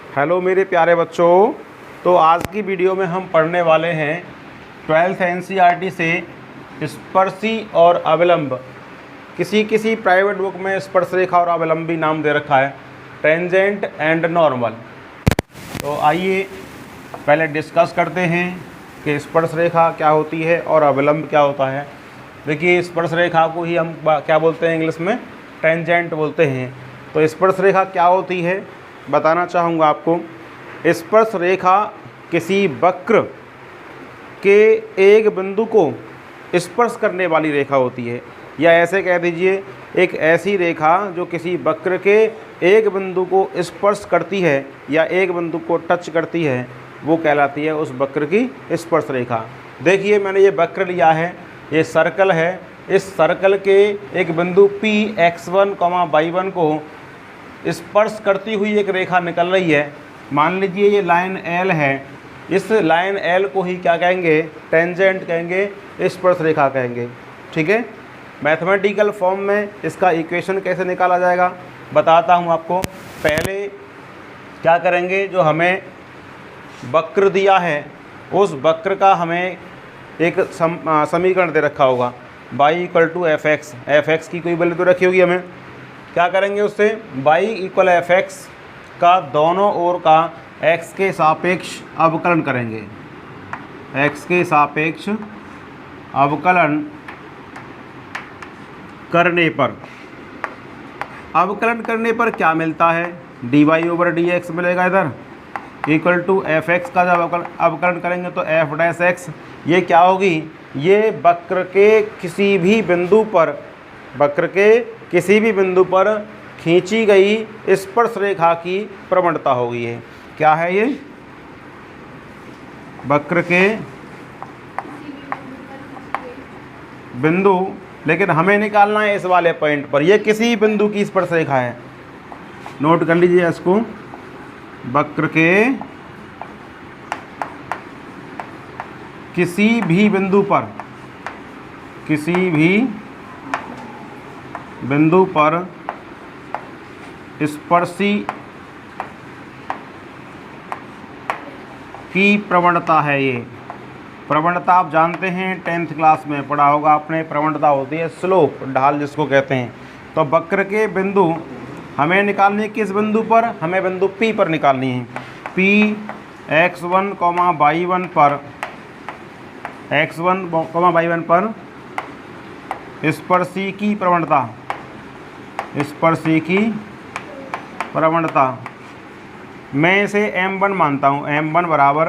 Hello मेरे प्यारे बच्चों। तो आज की वीडियो में हम पढ़ने वाले हैं 12th NCERT से स्पर्शी और अविलंब। किसी प्राइवेट बुक में स्पर्श रेखा और अविलंबी नाम दे रखा है, टेंजेंट एंड नॉर्मल। तो आइए पहले डिस्कस करते हैं कि स्पर्श रेखा क्या होती है और अविलंब क्या होता है। देखिए, स्पर्श रेखा को ही हम क्या बोलते हैं, इंग्लिश में टेंजेंट बोलते हैं। तो स्पर्श रेखा क्या होती है बताना चाहूँगा आपको। स्पर्श रेखा किसी वक्र के एक बिंदु को स्पर्श करने वाली रेखा होती है, या ऐसे कह दीजिए एक ऐसी रेखा जो किसी वक्र के एक बिंदु को स्पर्श करती है या एक बिंदु को टच करती है, वो कहलाती है उस वक्र की स्पर्श रेखा। देखिए, मैंने ये वक्र लिया है, ये सर्कल है। इस सर्कल के एक बिंदु P x1, y1 को स्पर्श करती हुई एक रेखा निकल रही है। मान लीजिए ये लाइन L है। इस लाइन L को ही क्या कहेंगे, टेंजेंट कहेंगे, स्पर्श रेखा कहेंगे। ठीक है, मैथमेटिकल फॉर्म में इसका इक्वेशन कैसे निकाला जाएगा बताता हूँ आपको। पहले क्या करेंगे, जो हमें वक्र दिया है उस वक्र का हमें एक समीकरण दे रखा होगा, y = fx। fx की कोई वैल्यू तो रखी होगी। हमें क्या करेंगे, उससे y = fx का दोनों ओर का x के सापेक्ष अवकलन करेंगे। x के सापेक्ष अवकलन करने पर क्या मिलता है, dy/dx मिलेगा। इधर इक्वल टू fx का जब अवकलन करेंगे तो f'(x) ये क्या होगी, ये वक्र के किसी भी बिंदु पर खींची गई स्पर्श रेखा की प्रवणता होगी। ये क्या है, ये वक्र के बिंदु, लेकिन हमें निकालना है इस वाले पॉइंट पर, ये किसी बिंदु की स्पर्श रेखा है। नोट कर लीजिए इसको, वक्र के किसी भी बिंदु पर स्पर्शी की प्रवणता है। ये प्रवणता आप जानते हैं, 10th क्लास में पढ़ा होगा आपने। प्रवणता होती है स्लोप, ढाल जिसको कहते हैं। तो वक्र के बिंदु हमें निकालनी है, किस बिंदु पर, हमें बिंदु P पर निकालनी है। P x1, y1 पर स्पर्शी की प्रवणता मैं इसे m1 मानता हूँ। m1 बराबर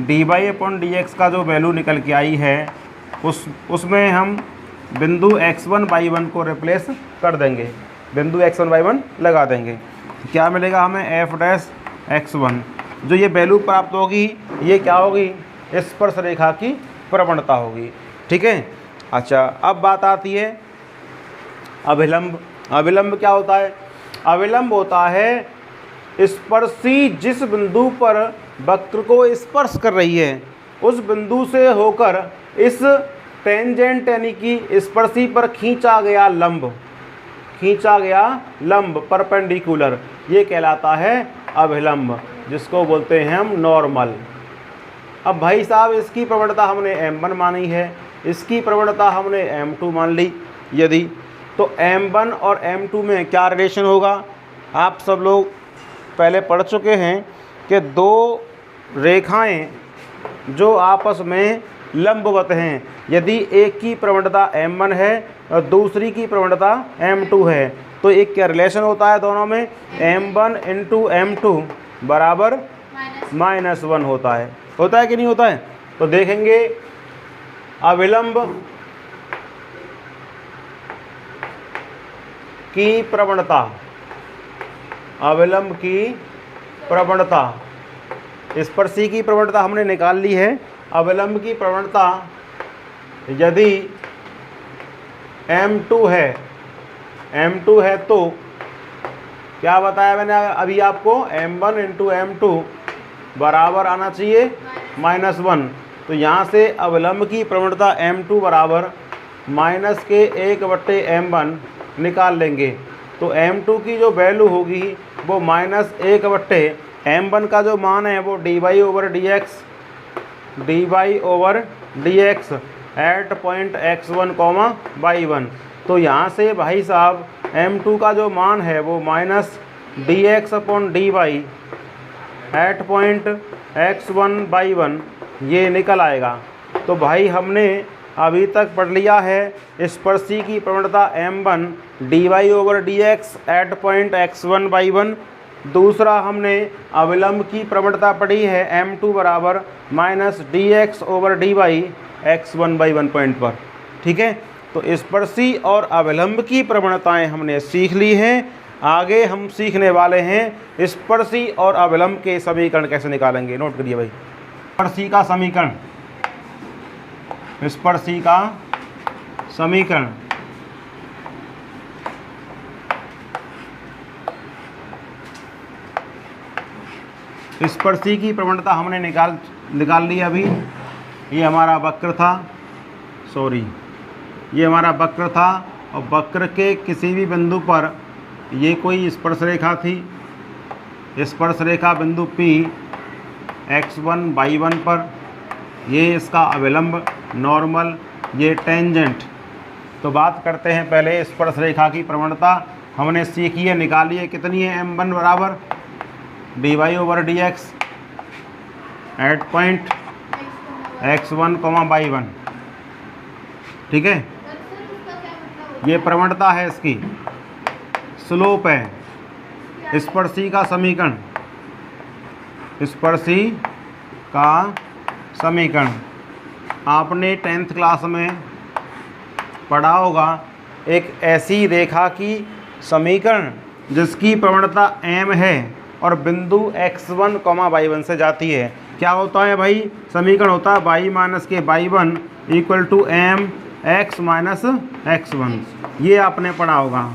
dy/dx का जो वैल्यू निकल के आई है उसमें हम बिंदु x1, y1 को रिप्लेस कर देंगे, बिंदु x1, y1 लगा देंगे। क्या मिलेगा हमें, f'(x1). जो ये वैल्यू प्राप्त होगी ये क्या होगी, स्पर्श रेखा की प्रवणता होगी। ठीक है। अच्छा, अब बात आती है अविलंब। अविलंब क्या होता है, अविलंब होता है स्पर्शी जिस बिंदु पर वक्र को स्पर्श कर रही है उस बिंदु से होकर इस टेंजेंट यानी कि स्पर्शी पर खींचा गया लंब परपेंडिकुलर, ये कहलाता है अविलंब, जिसको बोलते हैं हम नॉर्मल। अब भाई साहब, इसकी प्रवणता हमने m1 मानी है, इसकी प्रवणता हमने m2 मान ली। यदि तो m1 और m2 में क्या रिलेशन होगा, आप सब लोग पहले पढ़ चुके हैं कि दो रेखाएं जो आपस में लंबवत हैं, यदि एक की प्रवणता m1 है और दूसरी की प्रवणता m2 है, तो एक क्या रिलेशन होता है दोनों में, m1 × m2 बराबर -1 होता है। होता है कि नहीं होता है। तो देखेंगे अविलंब की प्रवणता, स्पर्शी की प्रवणता हमने निकाल ली है। अविलंब की प्रवणता यदि m2 है तो क्या बताया मैंने अभी आपको, m1 × m2 बराबर आना चाहिए -1। तो यहाँ से अविलंब की प्रवणता m2 बराबर -1/m1 निकाल लेंगे। तो m2 की जो वैल्यू होगी वो -1/m1 का जो मान है वो dy/dx eight point x1, y1। तो यहाँ से भाई साहब m2 का जो मान है वो -dx/dy eight point x1, y1 ये निकल आएगा। तो भाई हमने अभी तक पढ़ लिया है स्पर्शी की प्रवणता m1 dy/dx eight point x1, y1। दूसरा हमने अविलंब की प्रवणता पढ़ी है m2 बराबर -dx/dy x1, y1 पॉइंट पर। ठीक है, तो स्पर्शी और अविलंब की प्रवणताएं हमने सीख ली हैं। आगे हम सीखने वाले हैं स्पर्शी और अविलंब के समीकरण कैसे निकालेंगे। नोट करिए भाई, स्पर्शी का समीकरण, स्पर्शी का समीकरण। स्पर्शी की प्रवणता हमने निकाल ली अभी। ये हमारा वक्र था, ये हमारा वक्र था और वक्र के किसी भी बिंदु पर ये कोई स्पर्श रेखा थी। स्पर्श रेखा बिंदु P x1, y1 पर, ये इसका अविलंब नॉर्मल, ये टेंजेंट। तो बात करते हैं पहले स्पर्श रेखा की प्रवणता। हमने सीखी है, निकाली है, कितनी है m1 बराबर dy/dx eight point x1, y1। ठीक है, ये प्रवणता है, इसकी स्लोप है। स्पर्शी का समीकरण, स्पर्शी का समीकरण आपने 10th क्लास में पढ़ा होगा। एक ऐसी रेखा की समीकरण जिसकी प्रवणता m है और बिंदु x1, y1 से जाती है। क्या होता है भाई, समीकरण होता है y माइनस के y1 equal to m x minus x1। ये आपने पढ़ा होगा।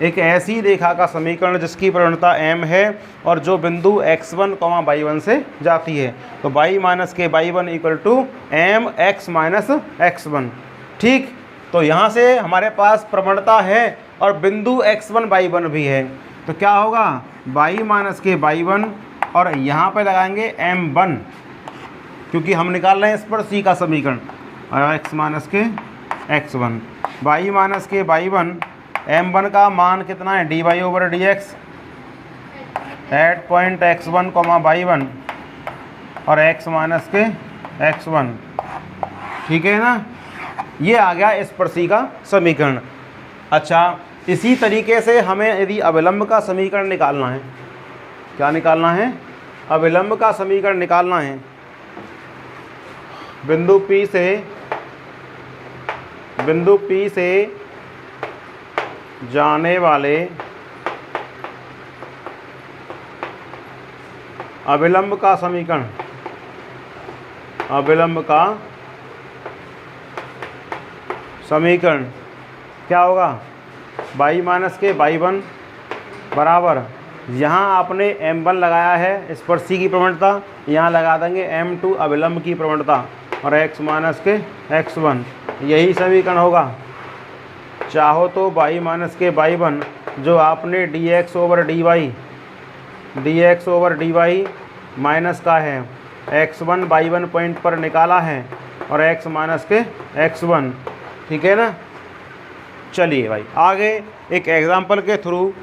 एक ऐसी रेखा का समीकरण जिसकी प्रवणता m है और जो बिंदु x1, y1 से जाती है। तो y माइनस के y1 equal to m x minus x1। ठीक, तो यहाँ से हमारे पास प्रवणता है और बिंदु x1, y1 भी है। तो क्या होगा, y माइनस के y1 और यहाँ पे लगाएंगे m1, क्योंकि हम निकाल रहे हैं स्पर्शी का समीकरण, और x माइनस के x1। y माइनस के y1, m1 का मान कितना है dy/dx eight point x1, y1 और x माइनस के x1। ठीक है ना, ये आ गया स्पर्शी का समीकरण। अच्छा, इसी तरीके से हमें यदि अविलंब का समीकरण निकालना है, क्या निकालना है, अविलंब का समीकरण निकालना है। बिंदु P से जाने वाले अविलंब का समीकरण, अविलंब का समीकरण क्या होगा, y माइनस के y1 बराबर, यहाँ आपने m1 लगाया है स्पर्शी की प्रवणता, यहाँ लगा देंगे m2 अविलंब की प्रवणता और x माइनस के x1। यही समीकरण होगा। चाहो तो y माइनस के y1 जो आपने dx/dy माइनस का है x1, y1 पॉइंट पर निकाला है और x माइनस के x1। ठीक है ना। चलिए भाई आगे एक एग्जाम्पल के थ्रू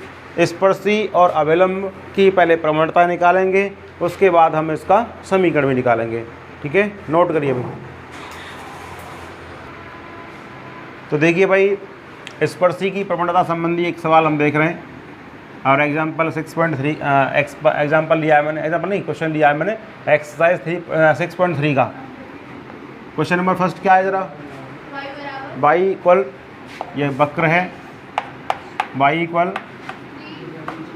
स्पर्शी और अविलंब की पहले प्रवणता निकालेंगे, उसके बाद हम इसका समीकरण भी निकालेंगे। ठीक है, नोट करिए भाई। तो देखिए भाई, स्पर्शी की प्रवणता संबंधी एक सवाल हम देख रहे हैं और एग्जाम्पल 6.3 एग्जाम्पल लिया है मैंने, एग्जाम्पल नहीं क्वेश्चन लिया है मैंने, एक्सरसाइज 6.3 का क्वेश्चन नंबर फर्स्ट क्या है जरा, y इक्वल, ये वक्र है, y इक्वल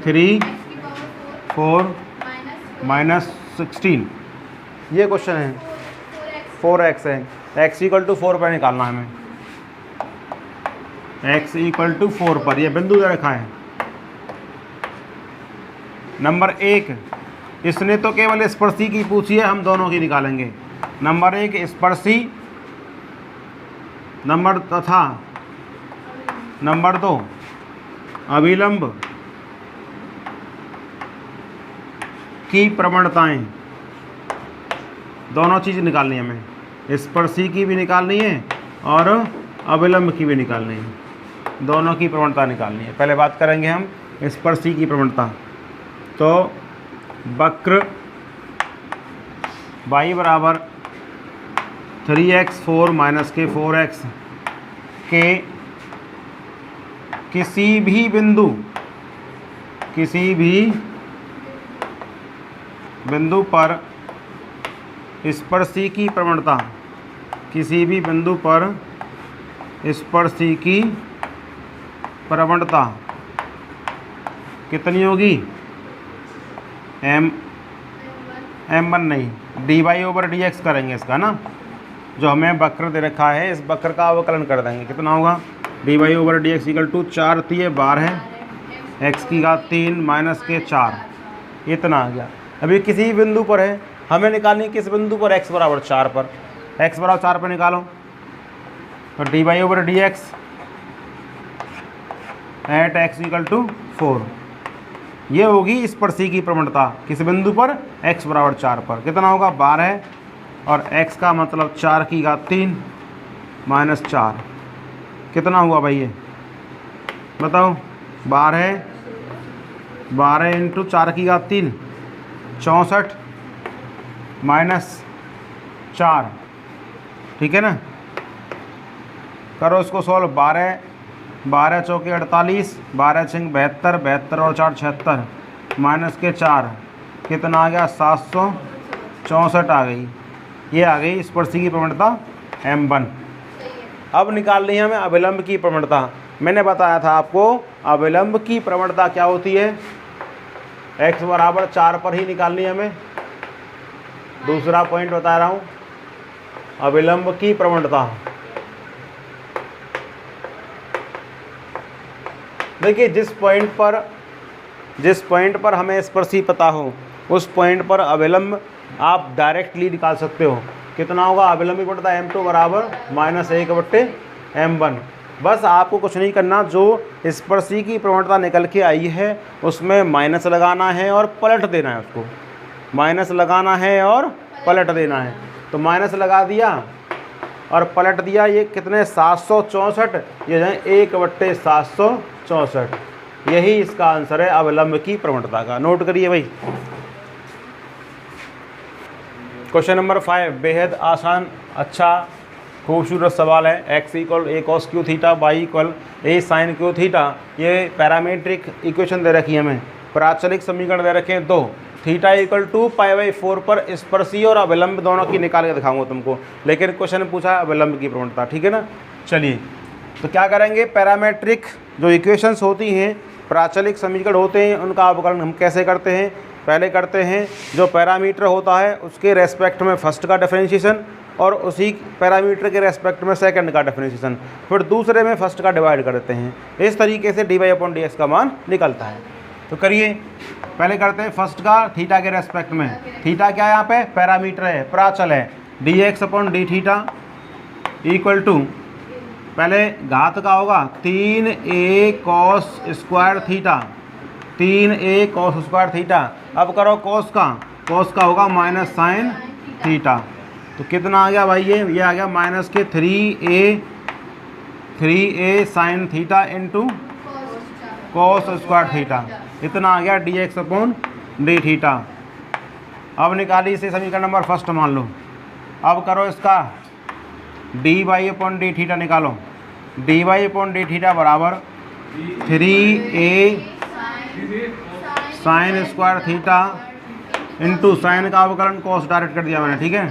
3, 4 माइनस 16, ये क्वेश्चन है। 4x है, x इक्वल टू 4 पर निकालना है हमें, x इक्वल टू 4 पर, यह बिंदु दे रखा है। नंबर 1, इसने तो केवल स्पर्शी की पूछी है, हम दोनों की निकालेंगे। नंबर 1 स्पर्शी, नंबर तथा नंबर 2 अविलंब, की प्रवणताएं, दोनों चीज़ निकालनी है हमें। स्पर्शी की भी निकालनी है और अविलंब की भी निकालनी है, दोनों की प्रवणता निकालनी है। पहले बात करेंगे हम स्पर्शी की प्रवणता। तो वक्र y बराबर 3x4 माइनस के 4x के किसी भी बिंदु पर स्पर्शी की प्रवणता, किसी भी बिंदु पर स्पर्शी की प्रवणता कितनी होगी? m1 नहीं, dy/dx करेंगे इसका ना, जो हमें वक्र दे रखा है इस वक्र का अवकलन कर देंगे। कितना होगा? dy/dx इक्वल टू 4 3 12 x की घात 3 माइनस के 4, इतना आ गया। अभी किसी भी बिंदु पर है, हमें निकालनी किस बिंदु पर? x बराबर 4 पर, x बराबर 4 पर निकालो। तो dy/dx eight x equal to 4, ये होगी स्पर्शी की प्रवणता किस बिंदु पर? x बराबर 4 पर। कितना होगा? 12 और x का मतलब 4 की घात 3 माइनस 4, कितना हुआ भाई ये बताओ? 12 इंटू 4 की घात 3 64 माइनस 4, ठीक है ना। करो इसको सॉल्व। 12 चौके 48, 12 छिंग 72, 72 और 4 76 माइनस के 4, कितना आ गया? 764 आ गई। ये आ गई स्पर्शी की प्रवणता m1। अब निकालनी है हमें अविलंब की प्रवणता। मैंने बताया था आपको अविलंब की प्रवणता क्या होती है, x बराबर 4 पर ही निकालनी है हमें। दूसरा पॉइंट बता रहा हूँ, अविलंब की प्रवणता। देखिए जिस पॉइंट पर हमें स्पर्शी पता हो उस पॉइंट पर अविलंब आप डायरेक्टली निकाल सकते हो। कितना होगा? अविलंब की प्रवणता m2 बराबर -1/m1। बस आपको कुछ नहीं करना, जो स्पर्शी की प्रवणता निकल के आई है उसमें माइनस लगाना है और पलट देना है उसको, माइनस लगाना है और पलट देना है। तो माइनस लगा दिया और पलट दिया, ये कितने? 764, ये है 1/764। यही इसका आंसर है अविलंब की प्रवणता का। नोट करिए भाई। क्वेश्चन नंबर 5 बेहद आसान, अच्छा खूबसूरत सवाल है। x equal a cos q theta, y equal a sin q theta. ये पैरामीट्रिक इक्वेशन दे रखी है हमें, प्राचलिक समीकरण दे रखे हैं दो। थीटा इक्वल टू π/4 पर स्पर्शी और अविलंब दोनों की निकाल के दिखाऊंगा तुमको, लेकिन क्वेश्चन में पूछा है अविलंब की प्रवणता, ठीक है ना। चलिए तो क्या करेंगे, पैरामीट्रिक जो इक्वेशंस होती हैं, प्राचलिक समीकरण होते हैं, उनका अवकलन हम कैसे करते हैं? पहले करते हैं जो पैरामीटर होता है उसके रेस्पेक्ट में फर्स्ट का डिफरेंशिएशन और उसी पैरामीटर के रेस्पेक्ट में सेकंड का डिफरेंशिएशन, फिर दूसरे में फर्स्ट का डिवाइड कर देते हैं। इस तरीके से dy/dx का मान निकलता है। तो करिए, पहले करते हैं फर्स्ट का थीटा के रेस्पेक्ट में। थीटा क्या है? यहाँ पे पैरामीटर है, प्राचल है। dx/dθ इक्वल टू, पहले घात का होगा 3a cos square theta, 3a cos square theta. अब करो कॉस का होगा माइनस साइन थीटा। तो कितना आ गया भाई? ये आ गया माइनस के 3a sine theta into cos square theta, इतना आ गया dx/dθ। अब निकाली इसे समीकरण नंबर फर्स्ट मान लो। अब करो इसका dy/dθ निकालो। dy/dθ बराबर 3a sine square theta into sine का अवकलन कॉस डायरेक्ट कर दिया मैंने, ठीक है।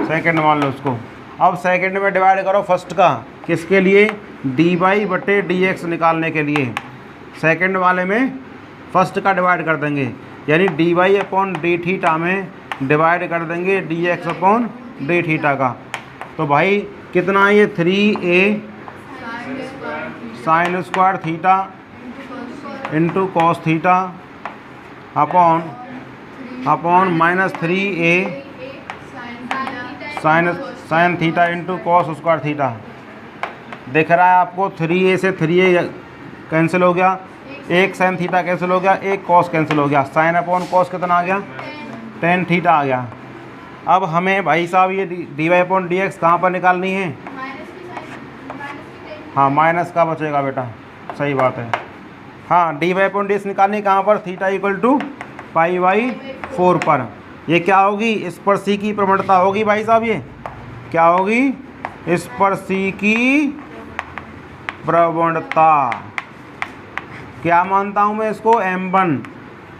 सेकंड मान लो उसको। अब सेकंड में डिवाइड करो फर्स्ट का, किसके लिए? dy/dx निकालने के लिए। सेकंड वाले में फर्स्ट का डिवाइड कर देंगे, यानी dy/dθ में डिवाइड कर देंगे dx/dθ का। तो भाई कितना है ये? 3a sine square theta into cos theta upon minus 3a sine theta into cos square theta. दिख रहा है आपको? 3a से 3a कैंसिल हो गया, एक साइन थीटा कैंसिल हो गया, एक कॉस कैंसिल हो गया। साइन अपॉन कॉस कितना आ गया? टेन थीटा आ गया। अब हमें भाई साहब ये D Y upon D X कहाँ पर निकालनी है? हाँ माइनस का बचेगा बेटा, सही बात है। हाँ D Y upon D X निकालनी कहाँ पर? Theta equal to pi by 4 पर। ये क्या होगी? इस पर सी की प्रवणता होगी भाई साहब। ये क्या होगी? इस पर सी की प्रवणता। क्या मानता हूँ मैं इसको?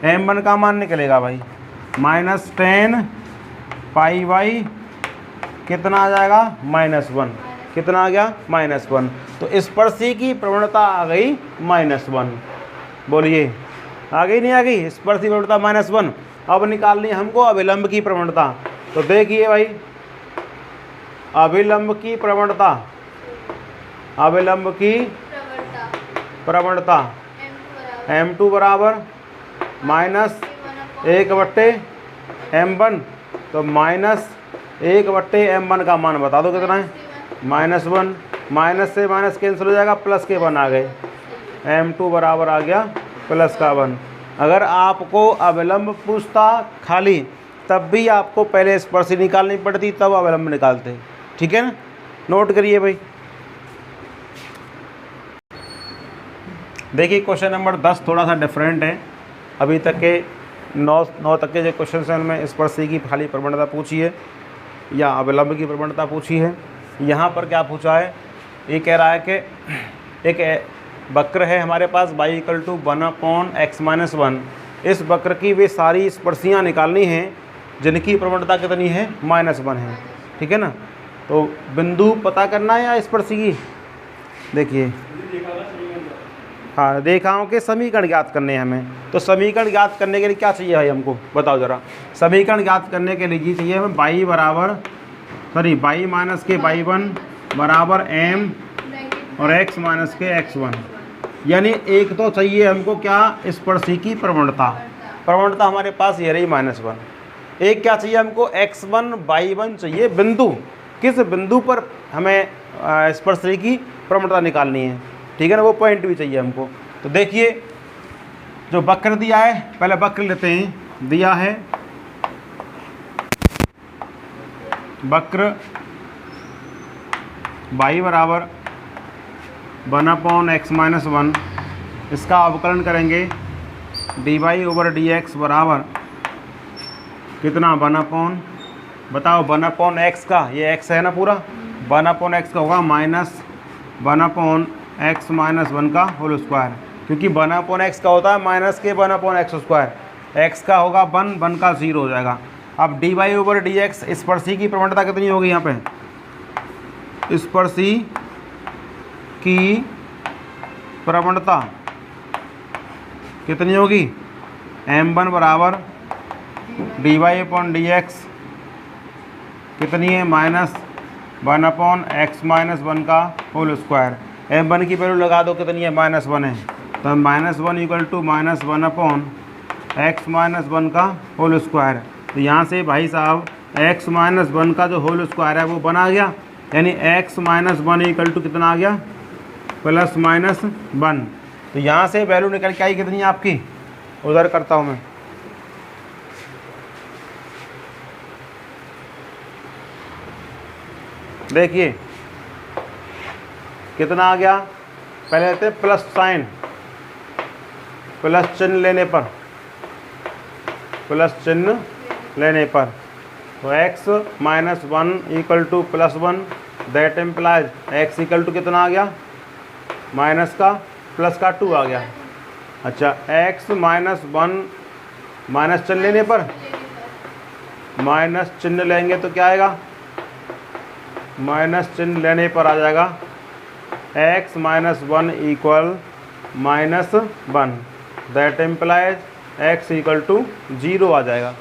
m1 का मान निकलेगा भाई -10 पाई बाई कितना आ जाएगा? -1। कितना आ गया? -1। तो इस पर सी की प्रवणता आ गई -1। बोलिए आ गई नहीं आ गई? इस पर सी प्रवणता -1। अब निकालनी हमको अभिलंब की प्रवणता। तो देखिए भाई अभिलंब की प्रवणता, अभिलंब की प्रवणता m2 बराबर -1/m1। तो -1/m1 का मान बता दो कितना है? -1। माइनस से माइनस कैंसिल हो जाएगा, प्लस के 1 आ गए। m2 बराबर आ गया प्लस का 1। अगर आपको अविलंब पूछता खाली तब भी आपको पहले स्पर्शी निकालनी पड़ती, तब अविलंब निकालते। ठीक है ना? नोट करिए भाई। देखिए क्वेश्चन नंबर 10 थोड़ा सा डिफरेंट है। अभी तक के 9 तक के जो क्वेश्चन हैं उनमें स्पर्शी की खाली प्रवणता पूछी है या अविलंब की प्रवणता पूछी है। यहाँ पर क्या पूछा है? ये कह रहा है कि एक वक्र है हमारे पास y इक्वल टू 1/x-1। इस वक्र की वे सारी स्पर्शियाँ निकालनी हैं जिनकी प्रवणता कितनी है? -1 है। ठीक है ना? तो बिंदु पता करना है या स्पर्शी की? देखिए हाँ रेखाओं के समीकरण ज्ञात करने हैं हमें। तो समीकरण ज्ञात करने के लिए क्या चाहिए भाई हमको? बताओ ज़रा। समीकरण ज्ञात करने के लिए चाहिए हमें y माइनस के y1 बराबर m और x माइनस के x1। यानी एक तो चाहिए हमको क्या? स्पर्शी की प्रवणता। प्रवणता हमारे पास ये रही -1। एक क्या चाहिए हमको? x1 y1 चाहिए बिंदु। किस बिंदु पर हमें स्पर्शी की प्रवणता निकालनी है? ठीक है ना? वो पॉइंट भी चाहिए हमको। तो देखिए जो वक्र दिया है, पहले वक्र लेते हैं। दिया है वक्र y बराबर 1/x-1। इसका अवकलन करेंगे dy/dx बराबर कितना? 1/, बताओ 1/x का, ये x है ना पूरा, 1/x का होगा -1/x-1 का होल स्क्वायर। क्योंकि 1/x का होता है माइनस के 1/x²। x का होगा 1 का 0 हो जाएगा। अब dy/dx स्पर्शी की प्रवणता कितनी होगी? यहाँ पे स्पर्शी की प्रवणता कितनी होगी? m1 बराबर dy/dx कितनी है? -1/x-1 का होल स्क्वायर। m1 की वैल्यू लगा दो कितनी है? -1 है। तो -1 इक्वल टू -1/x-1 का होल स्क्वायर। तो यहाँ से भाई साहब x-1 का जो होल स्क्वायर है वो बना गया। यानी x-1 इक्वल टू कितना आ गया? +-1। तो यहाँ से वैल्यू निकल के आई कितनी है आपकी? उधर करता हूँ मैं। देखिए कितना आ गया? पहले लेते हैं प्लस साइन, प्लस चिन्ह लेने पर, प्लस चिन्ह लेने पर तो x-1 equal to +1। That implies x equal to कितना आ गया? माइनस का प्लस का 2 आ गया। अच्छा x-1 माइनस चिन्ह लेने पर, माइनस चिन्ह लेंगे तो क्या आएगा? माइनस चिन्ह लेने पर आ जाएगा x-1 equal -1। That implies x equal to 0 आ जाएगा।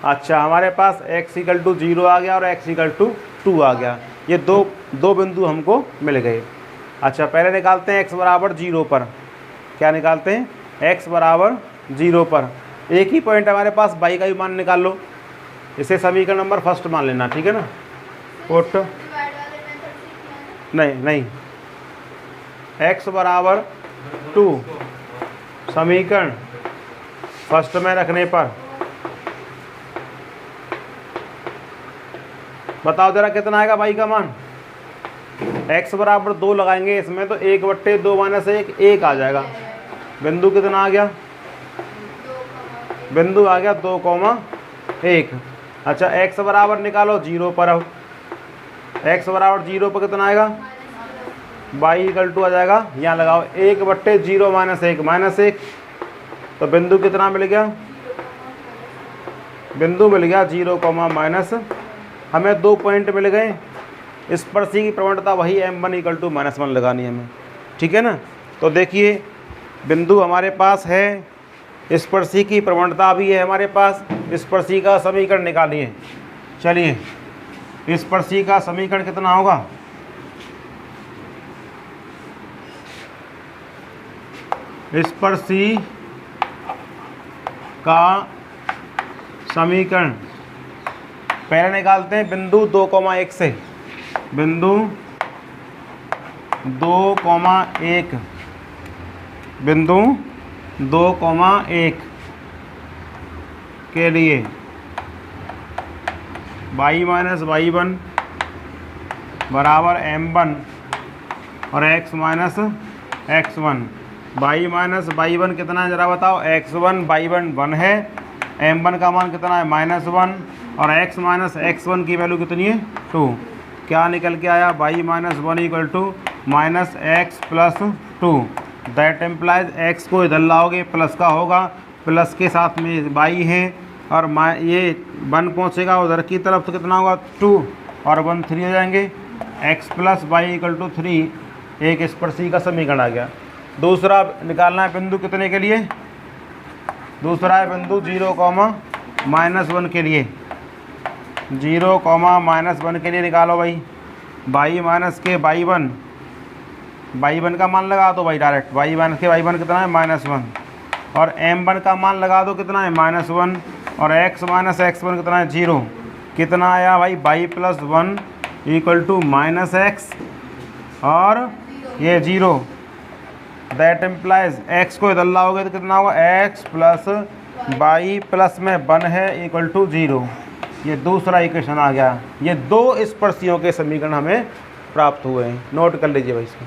अच्छा हमारे पास x इक्वल टू 0 आ गया और x इक्वल टू 2 आ गया। ये दो बिंदु हमको मिल गए। अच्छा पहले निकालते हैं x बराबर 0 पर। क्या निकालते हैं? x बराबर 0 पर। एक ही पॉइंट हमारे पास y का भी मान निकाल लो। इसे समीकरण नंबर फर्स्ट मान लेना। ठीक है ना? पुट नहीं x बराबर 2 समीकरण फर्स्ट में रखने पर बताओ जरा कितना आएगा y का मान। x बराबर 2 लगाएंगे इसमें तो 1/2 माइनस 1 1 आ जाएगा। बिंदु कितना आ गया, बिंदु आ गया 2,1। अच्छा x बराबर निकालो 0 पर। अब x बराबर 0 पर कितना आएगा, y इक्वल टू आ जाएगा, यहाँ लगाओ 1/0 माइनस 1 माइनस 1, तो बिंदु कितना मिल गया, बिंदु मिल गया 0, माइनस। हमें 2 पॉइंट मिल गए। स्पर्शी की प्रवणता वही m1 इक्वल टू -1 लगानी है हमें, ठीक है ना। तो देखिए बिंदु हमारे पास है, स्पर्शी की प्रवणता भी है हमारे पास, स्पर्शी का समीकरण निकालिए। चलिए स्पर्शी का समीकरण कितना होगा, स्पर्शी का समीकरण पहले निकालते हैं बिंदु 2,1 से। बिंदु 2,1, बिंदु 2,1 के लिए y माइनस y1 बराबर m1 और x minus x1। y minus y1 कितना है ज़रा बताओ, x1 y1 1 है, m1 का मान कितना है -1 और x माइनस x1 की वैल्यू कितनी है 2। क्या निकल के आया, y minus 1 equal to minus X plus 2। That implies x को इधर लाओगे प्लस का होगा, प्लस के साथ में y है और ये 1 पहुँचेगा उधर की तरफ तो कितना होगा 2 और 1 3 हो जाएंगे। x plus y equal to 3 एक स्पर्शी का समीकरण आ गया। दूसरा निकालना है बिंदु कितने के लिए, दूसरा है बिंदु 0,-1 के लिए। 0,-1 के लिए निकालो भाई, y माइनस के y1 का मान लगा दो भाई डायरेक्ट, y माइनस के y1 कितना है -1 और m1 का मान लगा दो कितना है -1 और x माइनस x1 कितना है 0। कितना आया भाई, y plus 1 equal to -x और ये 0। दैट एम्प्लाइज x को इधर लाओगे तो कितना होगा, x प्लस y प्लस में 1 है इक्वल टू 0। ये दूसरा इक्वेशन आ गया। ये 2 स्पर्शियों के समीकरण हमें प्राप्त हुए हैं। नोट कर लीजिए भाई इसको।